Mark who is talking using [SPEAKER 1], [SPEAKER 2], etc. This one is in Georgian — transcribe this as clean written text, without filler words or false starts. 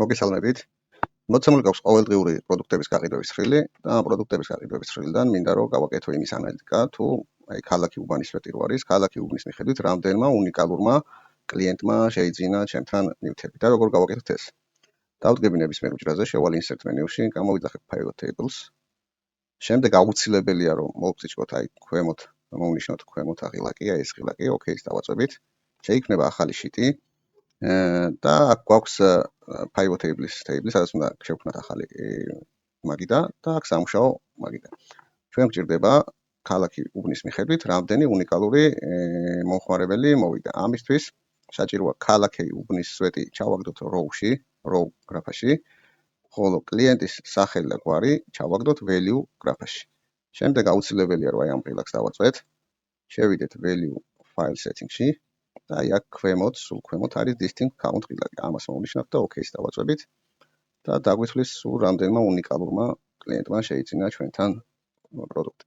[SPEAKER 1] მოგესალმებით. მოცემული გვაქვს ყოველდღიური პროდუქტების გაყიდვების ცხრილი და ამ პროდუქტების გაყიდვების ცხრილიდან მინდა რომ გავაკეთო იმის ანალიტიკა, თუ ქალაქი უბანის სვეტი რო არის, ქალაქი უბნის მიხედვით რამდენმა უნიკალურმა კლიენტმა შეიძინა ჩემთან ნივთები და როგორ გავაკეთოთ ეს. დავდგები ნებისმიერ უჯრაზე, შევალ insert menu-ში, გამოვიძახებ pivot tables. შემდეგ აუცილებელია რომ მოვწიჭოთ ქვემოთ, მოვნიშნოთ ქვემოთ აღილაკი, ეს ღილაკი, OK-ს დავაწვევით. შეიქმნება ახალი შიტი. და აქ გვაქვს pivot tables, სადაც უნდა შევქმნათ ახალი მაგიდა და აქ სამუშაო მაგიდა. ჩვენ გვჭირდება ქალაქი უბნის მიხედვით რამდენი უნიკალური მომხმარებელი მოვიდა. ამისთვის საჭიროა ქალაქი უბნის სვეტი ჩავაგდოთ row-ში, row გრაფაში, ხოლო კლიენტის სახელი და გვარი ჩავაგდოთ value გრაფაში. შემდეგ აუცილებელია რომ ამ ღილაკს დავაწვეთ. შევიდეთ value file setting-ში. და აქ ქვემოთ, სულ ქვემოთ არის distinct count ღილაკი. ამას მოვნიშნავთ და OK-ს დავაწვევით და დაგვისვლის სულ რამდენმა უნიკალურმა კლიენტმა შეიძინა ჩვენთან პროდუქტი.